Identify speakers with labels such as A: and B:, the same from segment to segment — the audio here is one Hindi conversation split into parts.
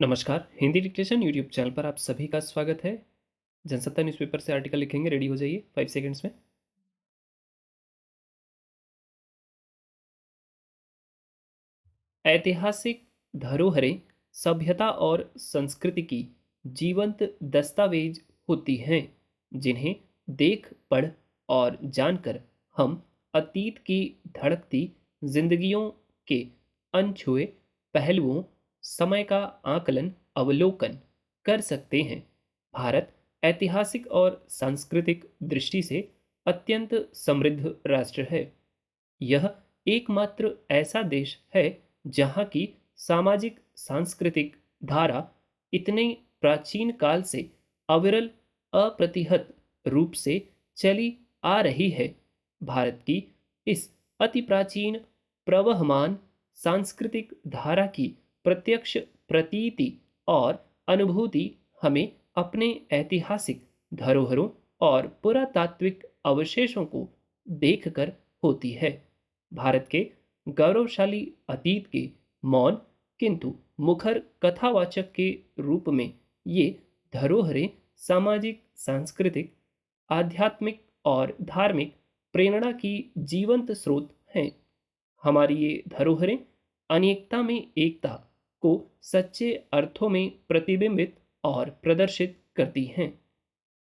A: नमस्कार। हिंदी डिक्टेशन यूट्यूब चैनल पर आप सभी का स्वागत है। जनसत्ता न्यूज़पेपर से आर्टिकल लिखेंगे, रेडी हो जाइए 5 सेकंड्स में। ऐतिहासिक धरोहरें सभ्यता और संस्कृति की जीवंत दस्तावेज होती हैं, जिन्हें देख, पढ़ और जानकर हम अतीत की धड़कती जिंदगियों के अनछुए पहलुओं, समय का आकलन, अवलोकन कर सकते हैं। भारत ऐतिहासिक और सांस्कृतिक दृष्टि से अत्यंत समृद्ध राष्ट्र है। यह एकमात्र ऐसा देश है जहाँ की सामाजिक सांस्कृतिक धारा इतने प्राचीन काल से अविरल अप्रतिहत रूप से चली आ रही है। भारत की इस अति प्राचीन प्रवहमान सांस्कृतिक धारा की प्रत्यक्ष प्रतीति और अनुभूति हमें अपने ऐतिहासिक धरोहरों और पुरातात्विक अवशेषों को देखकर होती है। भारत के गौरवशाली अतीत के मौन किंतु मुखर कथावाचक के रूप में ये धरोहरें सामाजिक, सांस्कृतिक, आध्यात्मिक और धार्मिक प्रेरणा की जीवंत स्रोत हैं। हमारी ये धरोहरें अनेकता में एकता को सच्चे अर्थों में प्रतिबिंबित और प्रदर्शित करती हैं।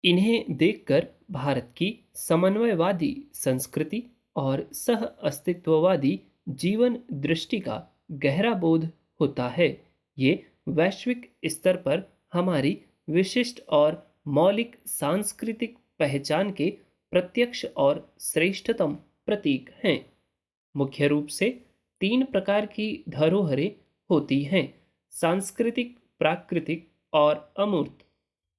A: इन्हें देखकर भारत की समन्वयवादी संस्कृति और सह अस्तित्ववादी जीवन दृष्टि का गहरा बोध होता है। ये वैश्विक स्तर पर हमारी विशिष्ट और मौलिक सांस्कृतिक पहचान के प्रत्यक्ष और श्रेष्ठतम प्रतीक हैं। मुख्य रूप से तीन प्रकार की धरोहरें होती हैं: सांस्कृतिक, प्राकृतिक और अमूर्त।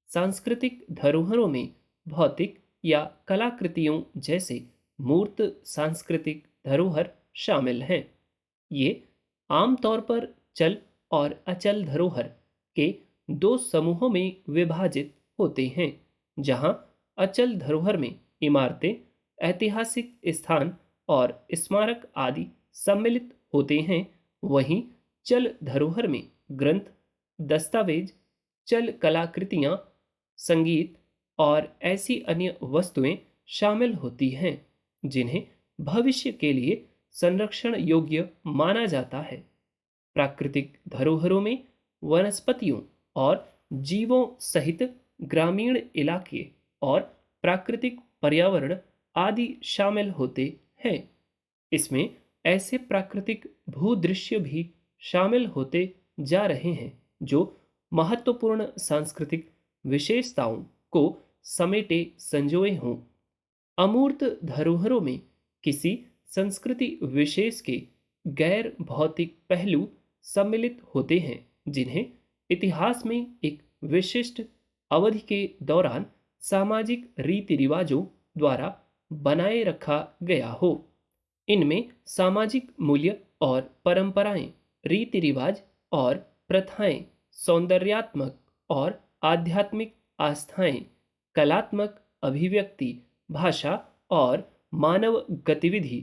A: सांस्कृतिक धरोहरों में भौतिक या कलाकृतियों जैसे मूर्त सांस्कृतिक धरोहर शामिल हैं। ये आमतौर पर चल और अचल धरोहर के दो समूहों में विभाजित होते हैं। जहां अचल धरोहर में इमारतें, ऐतिहासिक स्थान और स्मारक आदि सम्मिलित होते हैं, वहीं चल धरोहर में ग्रंथ, दस्तावेज, चल कलाकृतियां, संगीत और ऐसी अन्य वस्तुएं शामिल होती हैं जिन्हें भविष्य के लिए संरक्षण योग्य माना जाता है। प्राकृतिक धरोहरों में वनस्पतियों और जीवों सहित ग्रामीण इलाके और प्राकृतिक पर्यावरण आदि शामिल होते हैं। इसमें ऐसे प्राकृतिक भूदृश्य भी शामिल होते जा रहे हैं जो महत्वपूर्ण सांस्कृतिक विशेषताओं को समेटे संजोए हों। अमूर्त धरोहरों में किसी संस्कृति विशेष के गैर भौतिक पहलू सम्मिलित होते हैं जिन्हें इतिहास में एक विशिष्ट अवधि के दौरान सामाजिक रीति रिवाजों द्वारा बनाए रखा गया हो। इनमें सामाजिक मूल्य और परंपराएं, रीति रिवाज और प्रथाएं, सौंदर्यात्मक और आध्यात्मिक आस्थाएं, कलात्मक अभिव्यक्ति, भाषा और मानव गतिविधि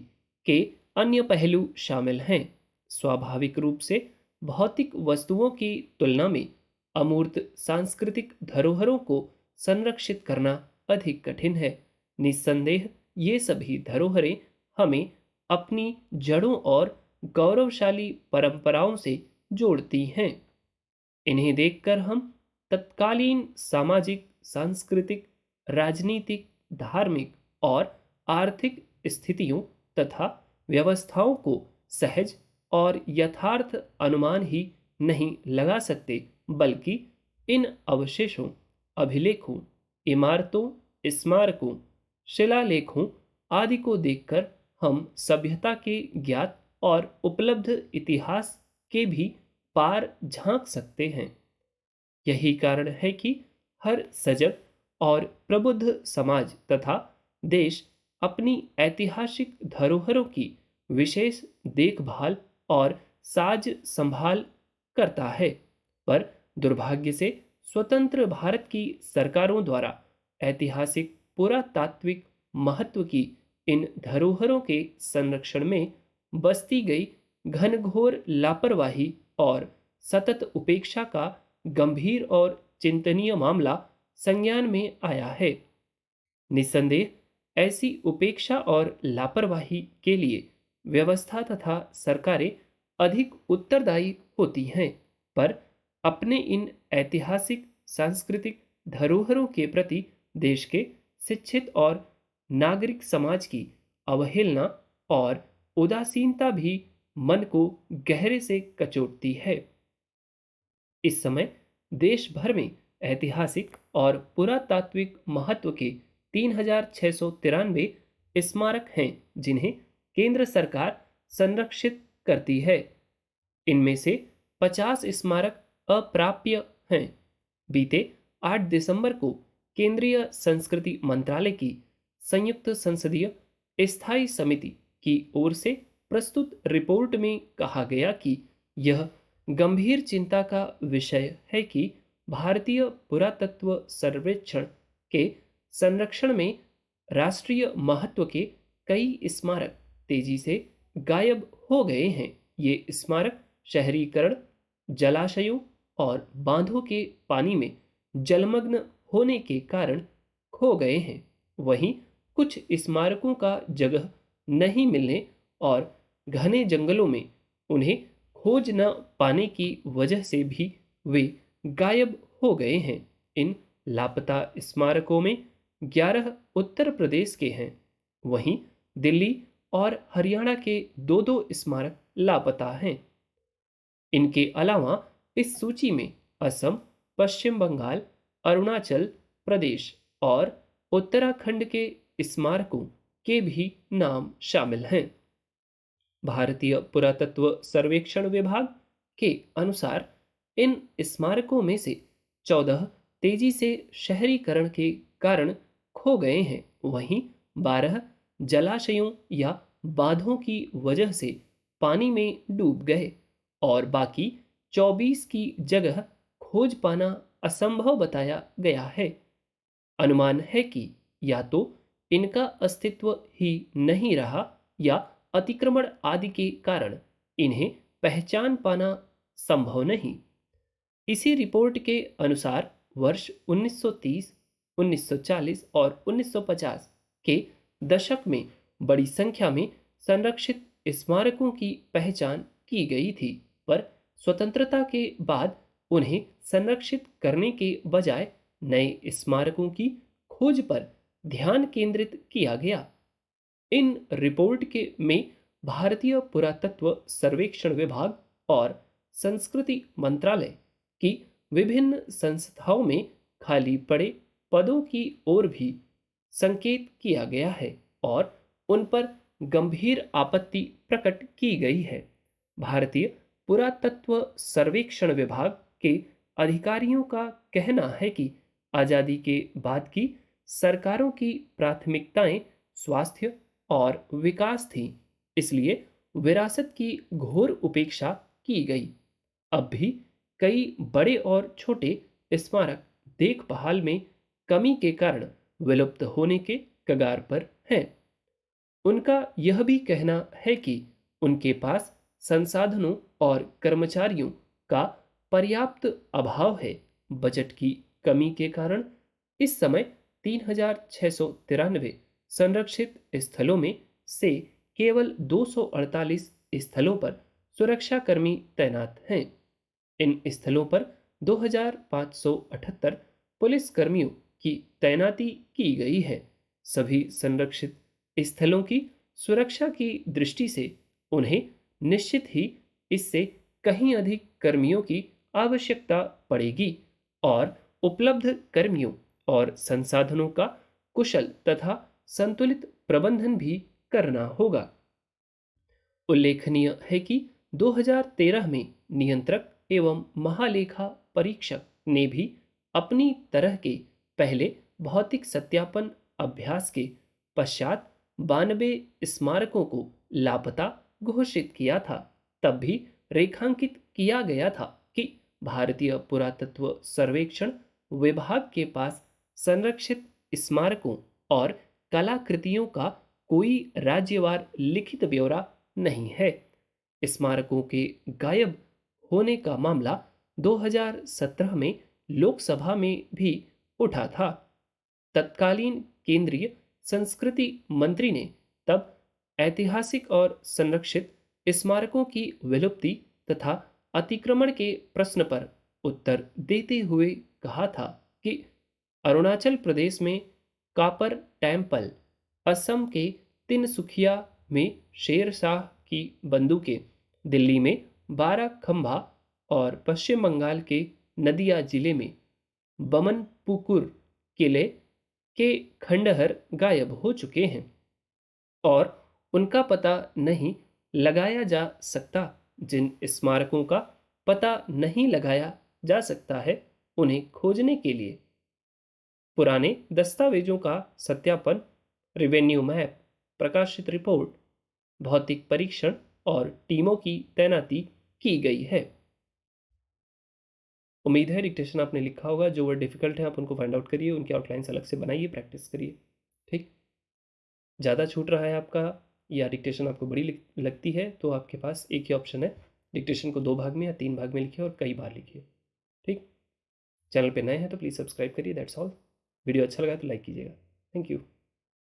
A: के अन्य पहलू शामिल हैं। स्वाभाविक रूप से भौतिक वस्तुओं की तुलना में अमूर्त सांस्कृतिक धरोहरों को संरक्षित करना अधिक कठिन है। निस्संदेह ये सभी धरोहरें हमें अपनी जड़ों और गौरवशाली परंपराओं से जोड़ती हैं। इन्हें देखकर हम तत्कालीन सामाजिक, सांस्कृतिक, राजनीतिक, धार्मिक और आर्थिक स्थितियों तथा व्यवस्थाओं को सहज और यथार्थ अनुमान ही नहीं लगा सकते, बल्कि इन अवशेषों, अभिलेखों, इमारतों, स्मारकों, शिलालेखों आदि को देखकर हम सभ्यता के ज्ञात और उपलब्ध इतिहास के भी पार झांक सकते हैं। यही कारण है कि हर सजग और प्रबुद्ध समाज तथा देश अपनी ऐतिहासिक धरोहरों की विशेष देखभाल और साज संभाल करता है। पर दुर्भाग्य से स्वतंत्र भारत की सरकारों द्वारा ऐतिहासिक पुरातात्विक महत्व की इन धरोहरों के संरक्षण में बरती गई घनघोर लापरवाही और सतत उपेक्षा का गंभीर और चिंतनीय मामला संज्ञान में आया है। निस्संदेह ऐसी उपेक्षा और लापरवाही के लिए व्यवस्था तथा सरकारें अधिक उत्तरदायी होती हैं, पर अपने इन ऐतिहासिक सांस्कृतिक धरोहरों के प्रति देश के शिक्षित और नागरिक समाज की अवहेलना और उदासीनता भी मन को गहरे से कचोटती है। इस समय देश भर में ऐतिहासिक और पुरातात्विक महत्व के 3693 स्मारक हैं जिन्हें केंद्र सरकार संरक्षित करती है। इनमें से 50 स्मारक अप्राप्य हैं। बीते 8 दिसंबर को केंद्रीय संस्कृति मंत्रालय की संयुक्त संसदीय स्थायी समिति की ओर से प्रस्तुत रिपोर्ट में कहा गया कि यह गंभीर चिंता का विषय है कि भारतीय पुरातत्व सर्वेक्षण के संरक्षण में राष्ट्रीय महत्व के कई स्मारक तेजी से गायब हो गए हैं। ये स्मारक शहरीकरण, जलाशयों और बांधों के पानी में जलमग्न होने के कारण खो गए हैं। वहीं कुछ स्मारकों का जगह नहीं मिलने और घने जंगलों में उन्हें खोज न पाने की वजह से भी वे गायब हो गए हैं। इन लापता स्मारकों में 11 उत्तर प्रदेश के हैं। वहीं दिल्ली और हरियाणा के दो दो स्मारक लापता हैं। इनके अलावा इस सूची में असम, पश्चिम बंगाल, अरुणाचल प्रदेश और उत्तराखंड के स्मारकों के भी नाम शामिल हैं। भारतीय पुरातत्व सर्वेक्षण विभाग के अनुसार इन स्मारकों में से 14 तेजी से शहरीकरण के कारण खो गए हैं। वहीं 12 जलाशयों या बांधों की वजह से पानी में डूब गए और बाकी 24 की जगह खोज पाना असंभव बताया गया है। अनुमान है कि या तो इनका अस्तित्व ही नहीं रहा या अतिक्रमण आदि के कारण इन्हें पहचान पाना संभव नहीं। इसी रिपोर्ट के अनुसार वर्ष 1930, 1940 और 1950 के दशक में बड़ी संख्या में संरक्षित स्मारकों की पहचान की गई थी, पर स्वतंत्रता के बाद उन्हें संरक्षित करने के बजाय नए स्मारकों की खोज पर ध्यान केंद्रित किया गया। इन रिपोर्ट के में भारतीय पुरातत्व सर्वेक्षण विभाग और संस्कृति मंत्रालय की विभिन्न संस्थाओं में खाली पड़े पदों की ओर भी संकेत किया गया है और उन पर गंभीर आपत्ति प्रकट की गई है। भारतीय पुरातत्व सर्वेक्षण विभाग के अधिकारियों का कहना है कि आजादी के बाद की सरकारों की प्राथमिकताएं स्वास्थ्य और विकास थी, इसलिए विरासत की घोर उपेक्षा की गई। अब भी कई बड़े और छोटे स्मारक देखभाल में कमी के कारण विलुप्त होने के कगार पर हैं। उनका यह भी कहना है कि उनके पास संसाधनों और कर्मचारियों का पर्याप्त अभाव है। बजट की कमी के कारण इस समय 3693 संरक्षित स्थलों में से केवल 248 स्थलों पर सुरक्षाकर्मी तैनात हैं। इन स्थलों पर 2578 पुलिस कर्मियों की तैनाती की गई है। सभी संरक्षित स्थलों की सुरक्षा की दृष्टि से उन्हें निश्चित ही इससे कहीं अधिक कर्मियों की आवश्यकता पड़ेगी और उपलब्ध कर्मियों और संसाधनों का कुशल तथा संतुलित प्रबंधन भी करना होगा। उल्लेखनीय है कि 2013 में नियंत्रक एवं महालेखा परीक्षक ने भी अपनी तरह के पहले भौतिक सत्यापन अभ्यास के पश्चात 92 स्मारकों को लापता घोषित किया था। तब भी रेखांकित किया गया था कि भारतीय पुरातत्व सर्वेक्षण विभाग के पास संरक्षित स्मारकों और कलाकृतियों का कोई राज्यवार लिखित ब्यौरा नहीं है। स्मारकों के गायब होने का मामला 2017 में लोकसभा में भी उठा था। तत्कालीन केंद्रीय संस्कृति मंत्री ने तब ऐतिहासिक और संरक्षित स्मारकों की विलुप्ति तथा अतिक्रमण के प्रश्न पर उत्तर देते हुए कहा था कि अरुणाचल प्रदेश में कापर टेम्पल, असम के तिनसुखिया में शेरशाह की बंदूकें, दिल्ली में बारह खंभा और पश्चिम बंगाल के नदिया जिले में बमनपुकुर किले के खंडहर गायब हो चुके हैं और उनका पता नहीं लगाया जा सकता। जिन स्मारकों का पता नहीं लगाया जा सकता है, उन्हें खोजने के लिए पुराने दस्तावेजों का सत्यापन, रेवेन्यू मैप, प्रकाशित रिपोर्ट, भौतिक परीक्षण और टीमों की तैनाती की गई है। उम्मीद है डिक्टेशन आपने लिखा होगा। जो वर्ड डिफिकल्ट है आप उनको फाइंड आउट करिए, उनके आउटलाइंस अलग से बनाइए, प्रैक्टिस करिए। ठीक। ज़्यादा छूट रहा है आपका या डिक्टेशन आपको बड़ी लगती है तो आपके पास एक ही ऑप्शन है, डिक्टेशन को 2 भाग में या 3 भाग में लिखिए और कई बार लिखिए। ठीक। चैनल पे नए हैं तो प्लीज़ सब्सक्राइब करिए। That's all. वीडियो अच्छा लगा तो लाइक कीजिएगा। Thank you.